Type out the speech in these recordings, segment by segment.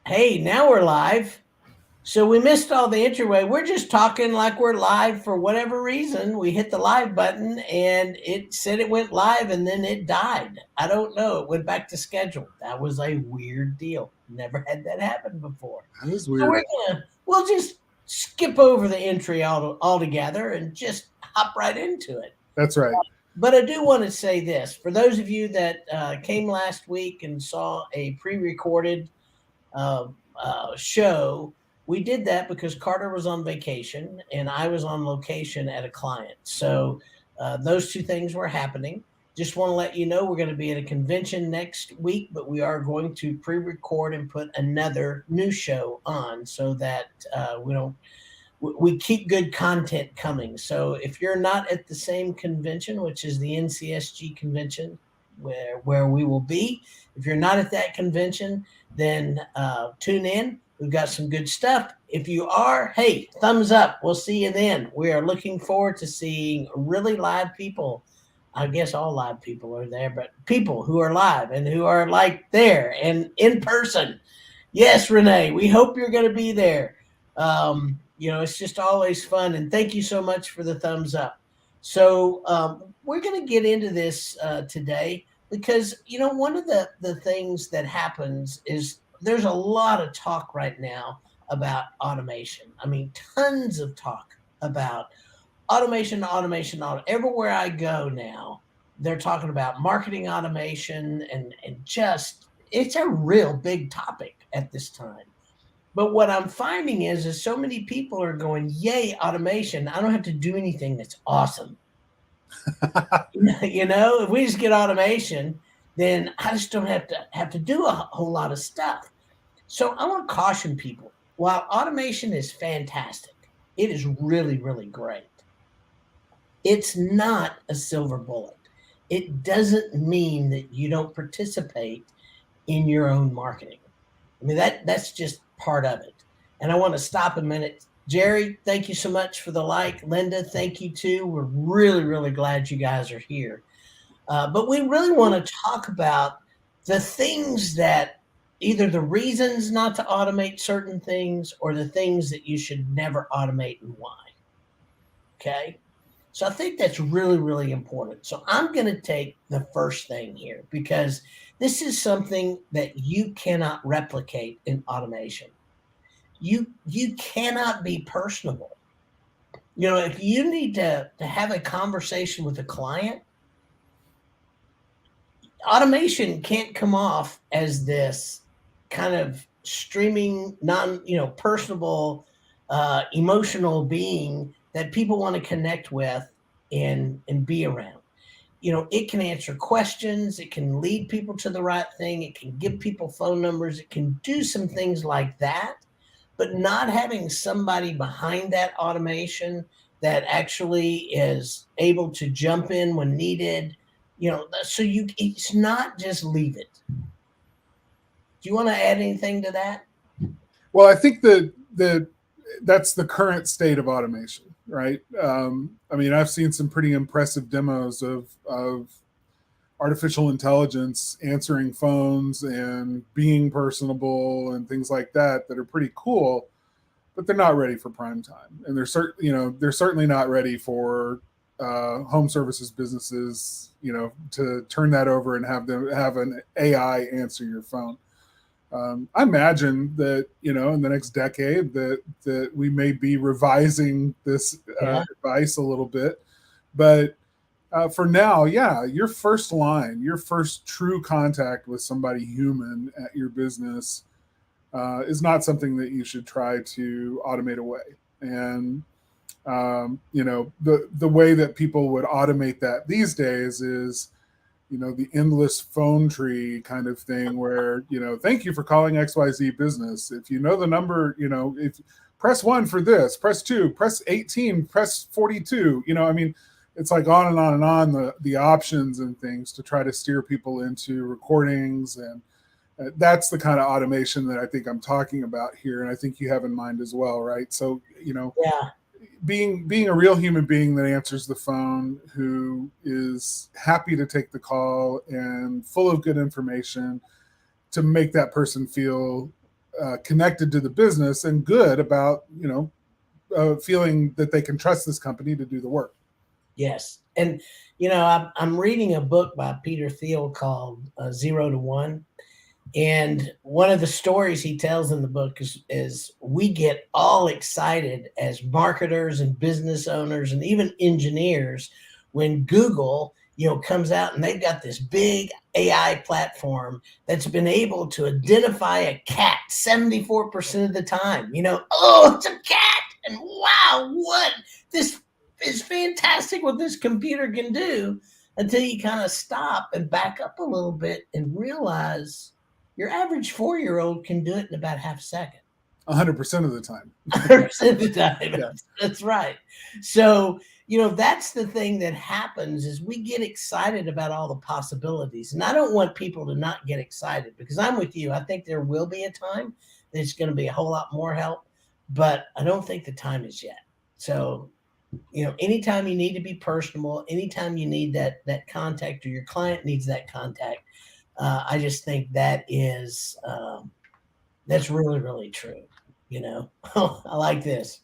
Hey, now we're live. So we missed all the entryway. We're just talking like we're live for whatever reason. We hit the live button and it said it went live and then it died. I don't know. It went back to schedule. That was a weird deal. Never had that happen before. That is So weird. we'll just skip over the entry altogether and just hop right into it. That's right. But I do want to say this for those of you that came last week and saw a pre recorded show. We did that because Carter was on vacation and I was on location at a client. So those two things were happening. Just want to let you know we're going to be at a convention next week, but we are going to pre-record and put another new show on so that we don't we keep good content coming. So if you're not at the same convention, which is the NCSG convention, where we will be, if you're not at that convention, then tune in. We've got some good stuff. If you are, hey, thumbs up. We'll see you then. We are looking forward to seeing really live people. I guess all live people are there, but people who are live and who are like there and in person. Yes, Renee, we hope you're going to be there. It's just always fun. And thank you so much for the thumbs up. So we're going to get into this today because, one of the things that happens is there's a lot of talk right now about automation. I mean, tons of talk about everywhere I go now, they're talking about marketing automation and just it's a real big topic at this time. But what I'm finding is so many people are going, "Yay, automation! I don't have to do anything. That's awesome." If we just get automation, then I just don't have to do a whole lot of stuff. So I want to caution people. While automation is fantastic, it is really, really great. It's not a silver bullet. It doesn't mean that you don't participate in your own marketing. I mean, that's just part of it. And I want to stop a minute. Jerry, thank you so much for the like. Linda, thank you too. We're really, really glad you guys are here. But we really want to talk about the things that either the reasons not to automate certain things or the things that you should never automate and why. Okay. So I think that's really, really important. So I'm going to take the first thing here because this is something that you cannot replicate in automation. You cannot be personable. If you need to have a conversation with a client, automation can't come off as this kind of streaming, personable, emotional being that people want to connect with and be around. It can answer questions, it can lead people to the right thing, it can give people phone numbers, it can do some things like that. But not having somebody behind that automation that actually is able to jump in when needed, it's not just leave it. Do you want to add anything to that? Well, I think that's the current state of automation, right? I mean, I've seen some pretty impressive demos of artificial intelligence answering phones and being personable and things like that are pretty cool, but they're not ready for prime time, and they're certainly not ready for home services businesses, to turn that over and have an AI answer your phone. I imagine that in the next decade that we may be revising this Yeah. advice a little bit, but for now, yeah, your first line, your first true contact with somebody human at your business is not something that you should try to automate away. And the way that people would automate that these days is the endless phone tree kind of thing where, thank you for calling XYZ business. If you know the number, if press 1 for this, press 2, press 18, press 42, I mean, it's like on and on and on the options and things to try to steer people into recordings. And that's the kind of automation that I think I'm talking about here. And I think you have in mind as well, right? So, Yeah. being a real human being that answers the phone, who is happy to take the call and full of good information to make that person feel connected to the business and good about, feeling that they can trust this company to do the work. Yes. And, I'm reading a book by Peter Thiel called 0 to 1. And one of the stories he tells in the book is we get all excited as marketers and business owners and even engineers when Google, comes out and they've got this big AI platform that's been able to identify a cat 74% of the time. Oh, it's a cat. And wow, what this is fantastic what this computer can do, until you kind of stop and back up a little bit and realize your average 4-year-old can do it in about half a second. 100% of the time. 100% of the time. Yeah. That's right. So, that's the thing that happens is we get excited about all the possibilities. And I don't want people to not get excited, because I'm with you. I think there will be a time there's going to be a whole lot more help, but I don't think the time is yet. So, anytime you need to be personable, anytime you need that contact, or your client needs that contact, I just think that is that's really, really true. I like this.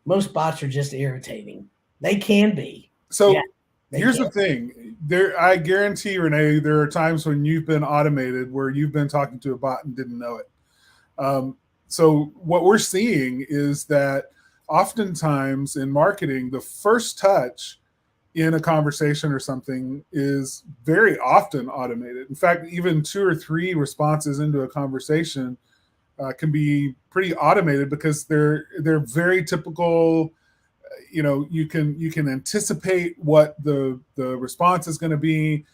Most bots are just irritating. They can be. So Yeah, here's the thing. I guarantee, Renee, there are times when you've been automated where you've been talking to a bot and didn't know it. So what we're seeing is that oftentimes in marketing, the first touch in a conversation or something is very often automated. In fact, even 2 or 3 responses into a conversation can be pretty automated, because they're very typical. You can anticipate what the response is going to be,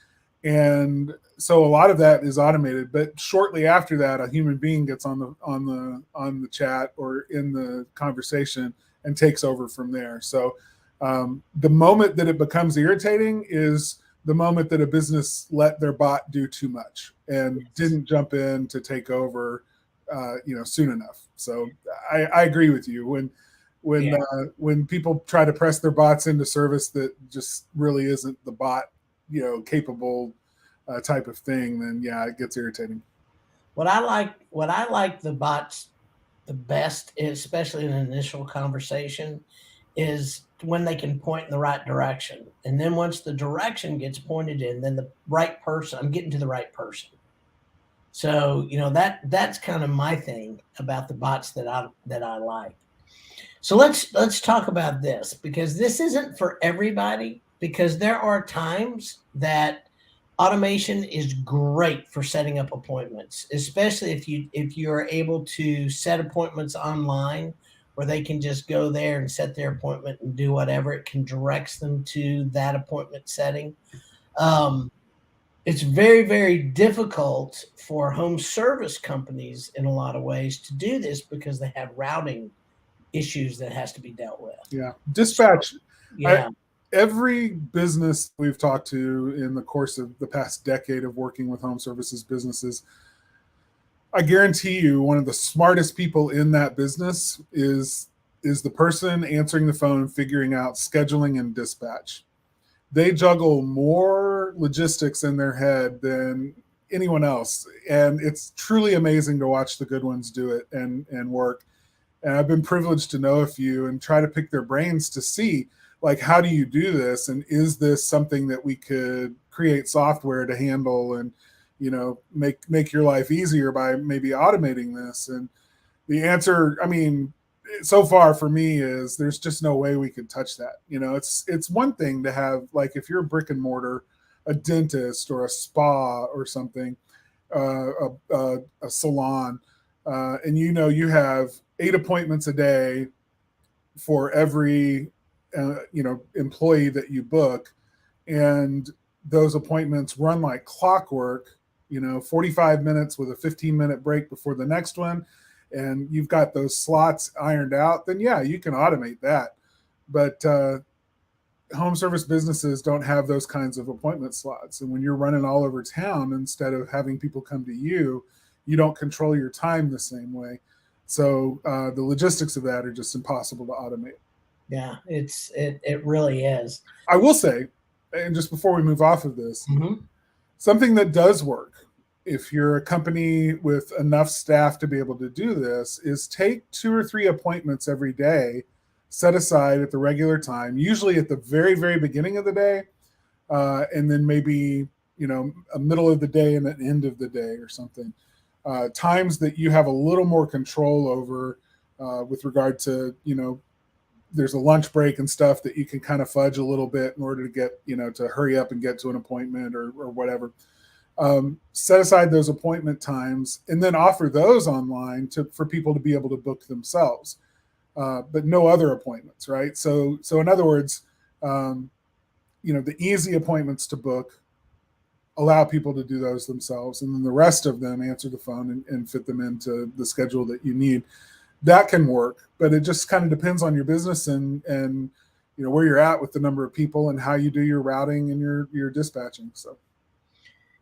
and so a lot of that is automated. But shortly after that, a human being gets on the chat or in the conversation and takes over from there. So the moment that it becomes irritating is the moment that a business let their bot do too much and didn't jump in to take over soon enough. So I agree with you. When people try to press their bots into service that just really isn't the bot capable type of thing, then it gets irritating. What I like the bots the best, especially in an initial conversation, is when they can point in the right direction. And then once the direction gets pointed in, then the right person, I'm getting to the right person. So, that's kind of my thing about the bots that I like. So let's talk about this, because this isn't for everybody, because there are times that automation is great for setting up appointments, especially if you are able to set appointments online where they can just go there and set their appointment and do whatever. It can direct them to that appointment setting. It's very, very difficult for home service companies in a lot of ways to do this, because they have routing issues that has to be dealt with. Yeah. Dispatch. So, yeah. Every business we've talked to in the course of the past decade of working with home services businesses, I guarantee you one of the smartest people in that business is the person answering the phone and figuring out scheduling and dispatch. They juggle more logistics in their head than anyone else. And it's truly amazing to watch the good ones do it and work. And I've been privileged to know a few and try to pick their brains to see, like, how do you do this? And is this something that we could create software to handle and, make your life easier by maybe automating this? And the answer, so far for me, is there's just no way we could touch that. It's one thing to have, like, if you're a brick and mortar, a dentist or a spa or something, a salon, and you have 8 appointments a day for every employee that you book, and those appointments run like clockwork, 45 minutes with a 15-minute break before the next one, and you've got those slots ironed out, then you can automate that. But home service businesses don't have those kinds of appointment slots. And when you're running all over town, instead of having people come to you, you don't control your time the same way. So the logistics of that are just impossible to automate. Yeah, it really is. I will say, and just before we move off of this, something that does work if you're a company with enough staff to be able to do this, is take 2 or 3 appointments every day, set aside at the regular time, usually at the very, very beginning of the day, and then maybe, a middle of the day and an end of the day or something. Times that you have a little more control over with regard to, there's a lunch break and stuff that you can kind of fudge a little bit in order to get, to hurry up and get to an appointment or whatever. Set aside those appointment times and then offer those online for people to be able to book themselves, but no other appointments, right? So in other words, the easy appointments to book, allow people to do those themselves, and then the rest of them answer the phone and fit them into the schedule that you need. That can work, but it just kind of depends on your business and where you're at with the number of people and how you do your routing and your dispatching. So.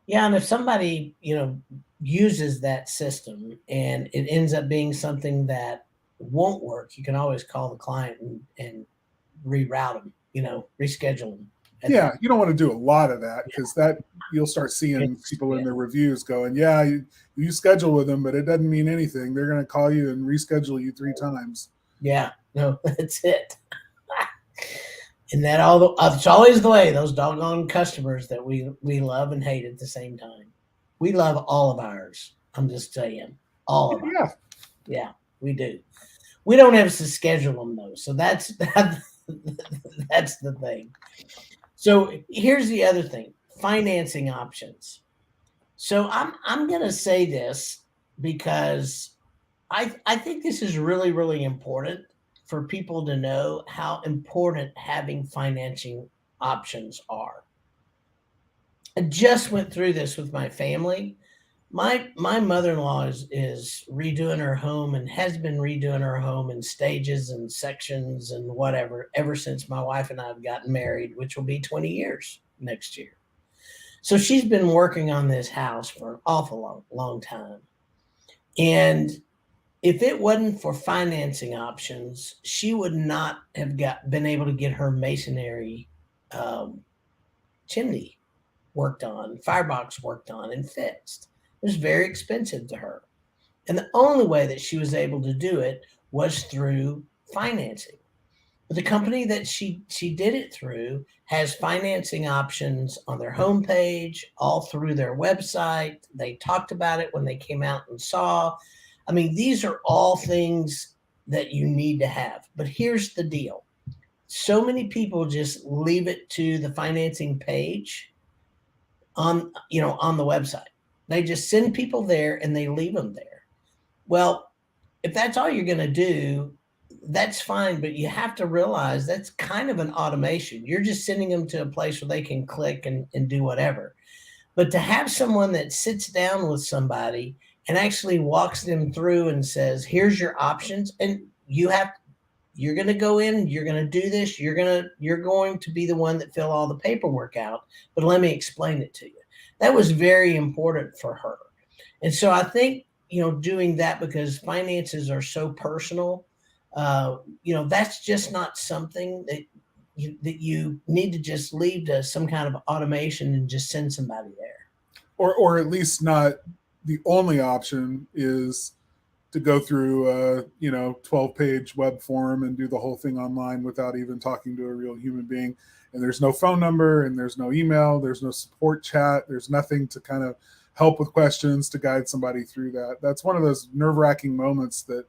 Yeah, and if somebody, uses that system and it ends up being something that won't work, you can always call the client and reroute them, reschedule them. Yeah, you don't want to do a lot of that because that you'll start seeing people in their reviews going, yeah, you schedule with them, but it doesn't mean anything. They're going to call you and reschedule you 3 times. Yeah, no, that's it. And that it's always the way, those doggone customers that we love and hate at the same time. We love all of ours. I'm just saying, all of ours. Yeah, we do. We don't have to schedule them though, so that's the thing. So here's the other thing: financing options. So I'm going to say this because I think this is really, really important for people to know how important having financing options are. I just went through this with my family. My mother-in-law is redoing her home and has been redoing her home in stages and sections and whatever ever since my wife and I have gotten married, which will be 20 years next year. So she's been working on this house for an awful long time. And if it wasn't for financing options, she would not have been able to get her masonry chimney worked on, firebox worked on, and fixed. It was very expensive to her. And the only way that she was able to do it was through financing. But the company that she did it through has financing options on their homepage, all through their website. They talked about it when they came out and saw. I mean, these are all things that you need to have. But here's the deal. So many people just leave it to the financing page on the website. They just send people there and they leave them there. Well, if that's all you're going to do, that's fine, but you have to realize that's kind of an automation. You're just sending them to a place where they can click and do whatever. But to have someone that sits down with somebody and actually walks them through and says, here's your options, and you're going to go in, you're going to do this, you're going to be the one that fill all the paperwork out, but let me explain it to you. That was very important for her. And so I think, doing that, because finances are so personal, that's just not something that you need to just leave to some kind of automation and just send somebody there. Or at least not the only option is to go through a 12-page web form and do the whole thing online without even talking to a real human being. And there's no phone number and there's no email, there's no support chat, there's nothing to kind of help with questions to guide somebody through that. That's one of those nerve-wracking moments that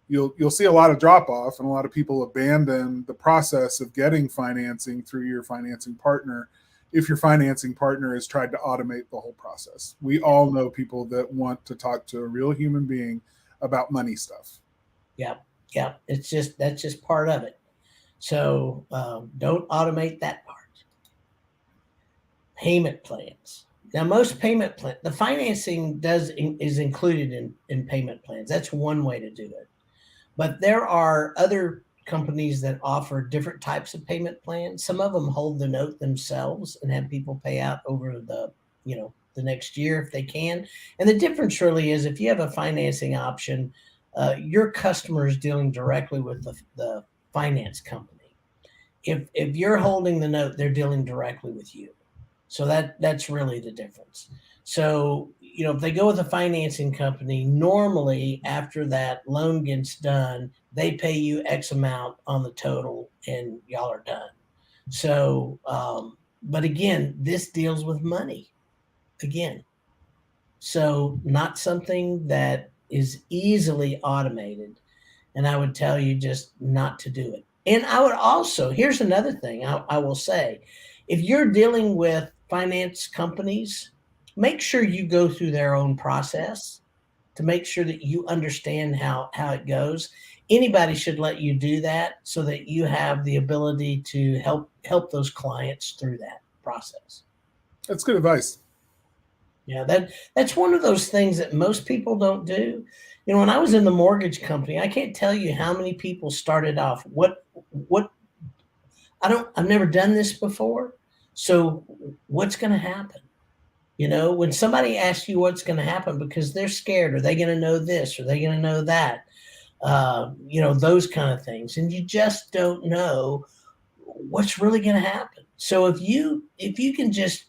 you'll see a lot of drop off, and a lot of people abandon the process of getting financing through your financing partner if your financing partner has tried to automate the whole process. We all know people that want to talk to a real human being about money stuff. Yeah. That's just part of it. So don't automate that part. Payment plans. Now, most the financing is included in payment plans. That's one way to do it. But there are other companies that offer different types of payment plans. Some of them hold the note themselves and have people pay out over the next year if they can. And the difference really is, if you have a financing option, your customer is dealing directly with the finance company. If you're holding the note, they're dealing directly with you. So that's really the difference. So, if they go with a financing company, normally after that loan gets done, they pay you X amount on the total and y'all are done. So, but again, this deals with money again. So, not something that is easily automated. And I would tell you just not to do it. And I would also, here's another thing I will say, if you're dealing with finance companies, make sure you go through their own process to make sure that you understand how it goes. Anybody should let you do that so that you have the ability to help those clients through that process. That's good advice. Yeah, that's one of those things that most people don't do. When I was in the mortgage company, I can't tell you how many people started off, what I've never done this before. So what's going to happen? When somebody asks you what's going to happen because they're scared, are they going to know this? Are they going to know that? Those kind of things. And you just don't know what's really going to happen. So if you can just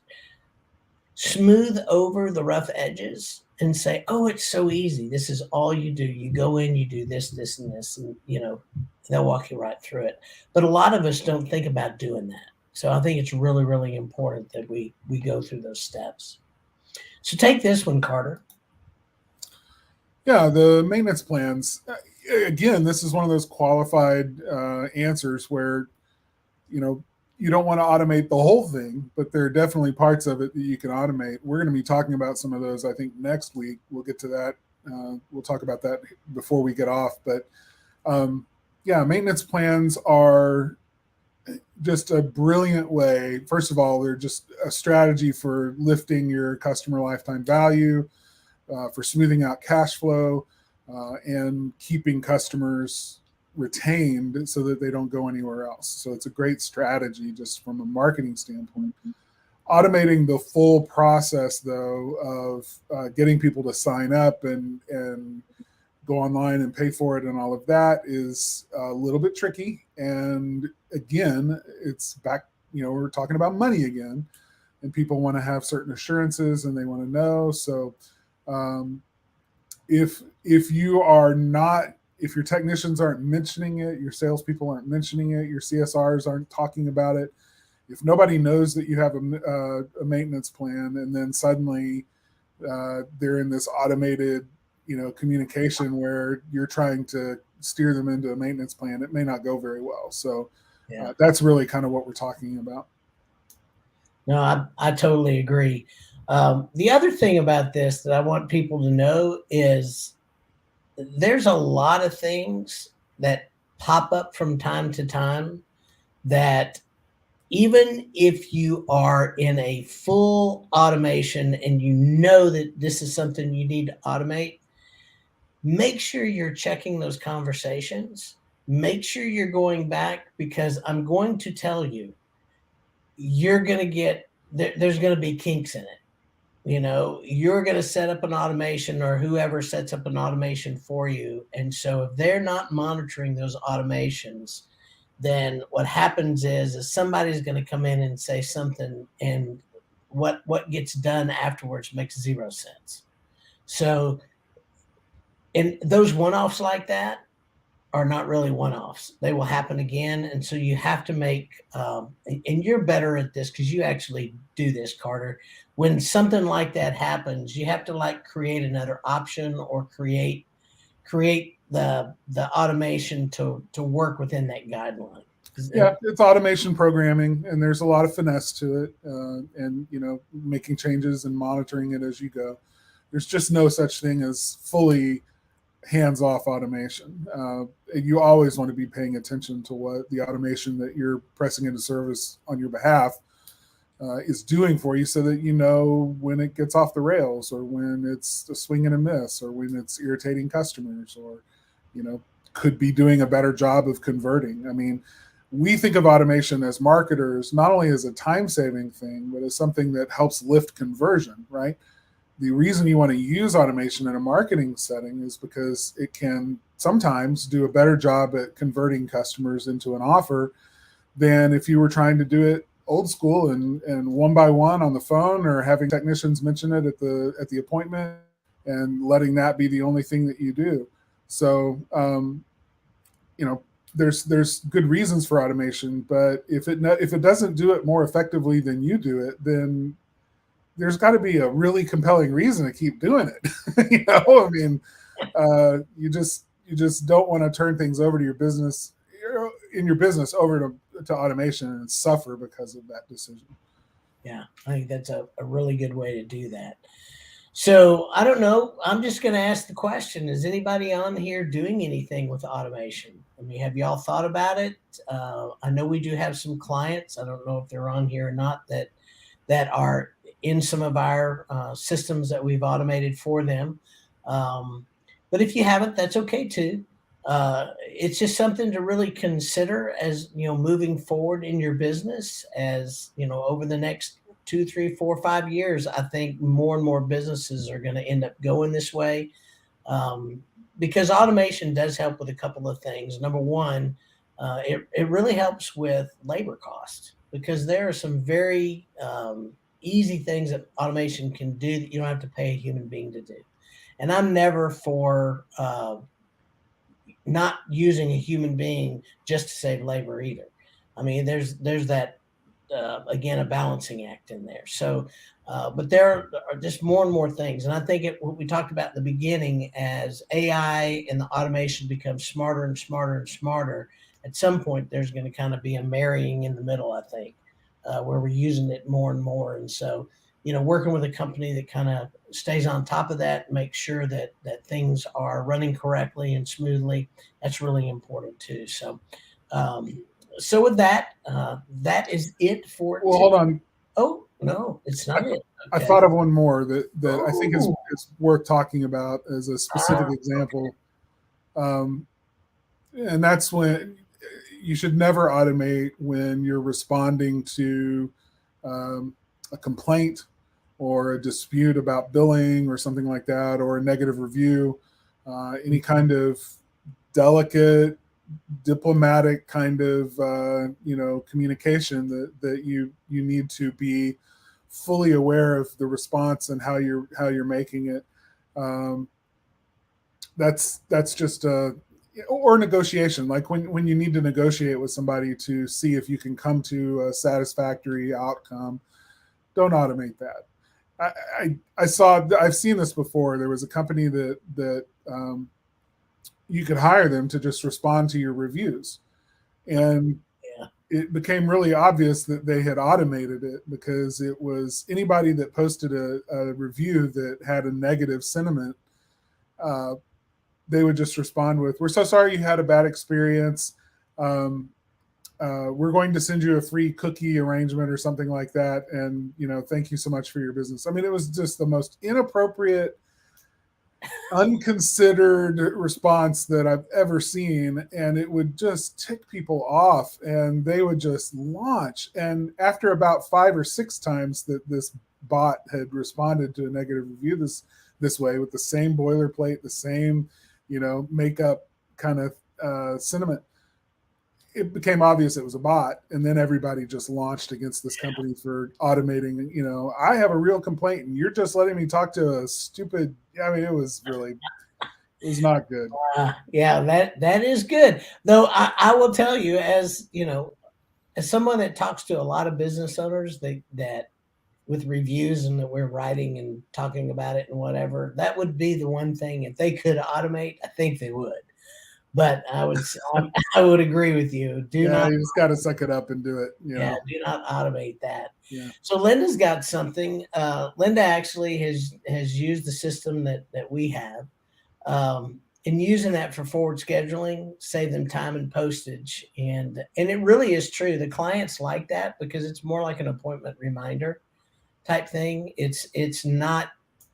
smooth over the rough edges and say, oh, it's so easy. This is all you do. You go in, you do this, this, and this, and they'll walk you right through it. But a lot of us don't think about doing that. So I think it's really, really important that we go through those steps. So take this one, Carter. Yeah, the maintenance plans. Again, this is one of those qualified answers where, you don't want to automate the whole thing, but there are definitely parts of it that you can automate. We're going to be talking about some of those, I think, next week. We'll get to that. We'll talk about that before we get off. But maintenance plans are just a brilliant way. First of all, they're just a strategy for lifting your customer lifetime value, for smoothing out cash flow, and keeping customers retained so that they don't go anywhere else. So it's a great strategy just from a marketing standpoint. Automating the full process, though, of getting people to sign up and go online and pay for it and all of that is a little bit tricky. And again, it's back, we're talking about money again, and people want to have certain assurances and they want to know. So if your technicians aren't mentioning it, your salespeople aren't mentioning it, your CSRs aren't talking about it, if nobody knows that you have a maintenance plan, and then suddenly they're in this automated, communication where you're trying to steer them into a maintenance plan, it may not go very well. So that's really kind of what we're talking about. No, I totally agree. The other thing about this that I want people to know is there's a lot of things that pop up from time to time that even if you are in a full automation and you know that this is something you need to automate, make sure you're checking those conversations. Make sure you're going back, because I'm going to tell you, you're going to get, there's going to be kinks in it. You're going to set up an automation, or whoever sets up an automation for you. And so if they're not monitoring those automations, then what happens is somebody's going to come in and say something, and what gets done afterwards makes zero sense. So, and those one-offs like that are not really one-offs. They will happen again. And so you have to make, and you're better at this because you actually do this, Carter. When something like that happens, you have to create another option or create the automation to work within that guideline. Yeah, it's automation programming, and there's a lot of finesse to it, and making changes and monitoring it as you go. There's just no such thing as fully hands-off automation. You always want to be paying attention to what the automation that you're pressing into service on your behalf is doing for you, so that you know when it gets off the rails, or when it's a swing and a miss, or when it's irritating customers, or could be doing a better job of converting. I mean, we think of automation as marketers not only as a time-saving thing, but as something that helps lift conversion, right? The reason you want to use automation in a marketing setting is because it can sometimes do a better job at converting customers into an offer than if you were trying to do it old school and one by one on the phone, or having technicians mention it at the appointment, and letting that be the only thing that you do. So you know, there's good reasons for automation, but if it doesn't do it more effectively than you do it, then there's got to be a really compelling reason to keep doing it. You know, I mean, you just don't want to turn things over to your business in your business over to automation and suffer because of that decision. Yeah, I think that's a really good way to do that. So I don't know. I'm just going to ask the question: is anybody on here doing anything with automation? I mean, have y'all thought about it? I know we do have some clients. I don't know if they're on here or not that are in some of our systems that we've automated for them. Um, but if you haven't, that's okay too. It's just something to really consider as moving forward in your business. As over the next 2, 3, 4, 5 years, I think more and more businesses are going to end up going this way, because automation does help with a couple of things. Number one, it really helps with labor costs, because there are some very easy things that automation can do that you don't have to pay a human being to do. And I'm never for not using a human being just to save labor either. I mean, there's that again, a balancing act in there. So, but there are just more and more things, and I think what we talked about in the beginning, as AI and the automation becomes smarter and smarter and smarter, at some point there's going to kind of be a marrying in the middle. I think where we're using it more and more, and so working with a company that kind of stays on top of that, make sure that things are running correctly and smoothly. That's really important too. So. So with that, that is it for Well, today. hold on. Oh no, it's not it. I Okay. thought of one more that I think Oh. is worth talking about as a specific example. And that's when you should never automate when you're responding to a complaint or a dispute about billing or something like that, or a negative review, any kind of delicate, diplomatic kind of communication that you need to be fully aware of the response and how you're making it. That's just or negotiation, like when you need to negotiate with somebody to see if you can come to a satisfactory outcome. Don't automate that. I've seen this before. There was a company that you could hire them to just respond to your reviews, and Yeah. it became really obvious that they had automated it, because it was anybody that posted a review that had a negative sentiment, they would just respond with, "We're so sorry you had a bad experience. We're going to send you a free cookie arrangement," or something like that, and thank you so much for your business. I mean, it was just the most inappropriate, unconsidered response that I've ever seen, and it would just tick people off, and they would just launch. And after about 5 or 6 times that this bot had responded to a negative review this way, with the same boilerplate, the same makeup kind of sentiment, it became obvious it was a bot. And then everybody just launched against this company for automating. I have a real complaint and you're just letting me talk to a stupid. I mean, it was not good. Yeah, that is good. Though I will tell you, as as someone that talks to a lot of business owners, that with reviews and that we're writing and talking about it and whatever, that would be the one thing, if they could automate, I think they would. But I would agree with you. Do not. You just got to suck it up and do it. Yeah, do not automate that. Yeah. So Linda's got something. Linda actually has used the system that we have, and using that for forward scheduling, save them time and postage. And it really is true. The clients like that because it's more like an appointment reminder type thing. It's not,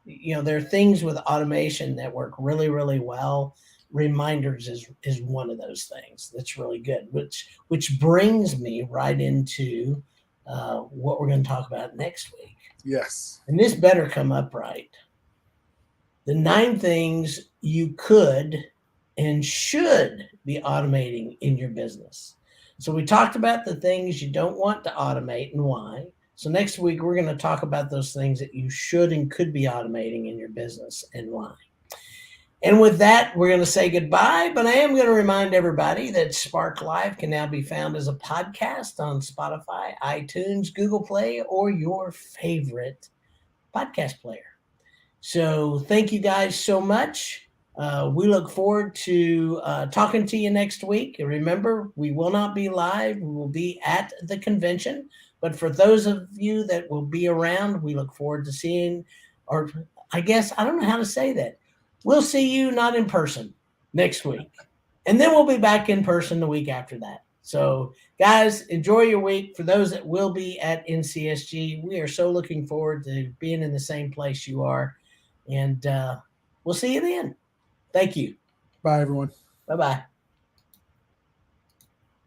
there are things with automation that work really, really well. Reminders is one of those things that's really good, which brings me right into what we're going to talk about next week. Yes. And this better come up right. The 9 things you could and should be automating in your business. So we talked about the things you don't want to automate and why. So next week, we're going to talk about those things that you should and could be automating in your business and why. And with that, we're going to say goodbye, but I am going to remind everybody that Spark Live can now be found as a podcast on Spotify, iTunes, Google Play, or your favorite podcast player. So thank you guys so much. We look forward to talking to you next week. And remember, we will not be live. We will be at the convention. But for those of you that will be around, we look forward to seeing, or I guess, I don't know how to say that. We'll see you not in person next week. And then we'll be back in person the week after that. So, guys, enjoy your week. For those that will be at NCSG, we are so looking forward to being in the same place you are. And we'll see you then. Thank you. Bye, everyone. Bye-bye.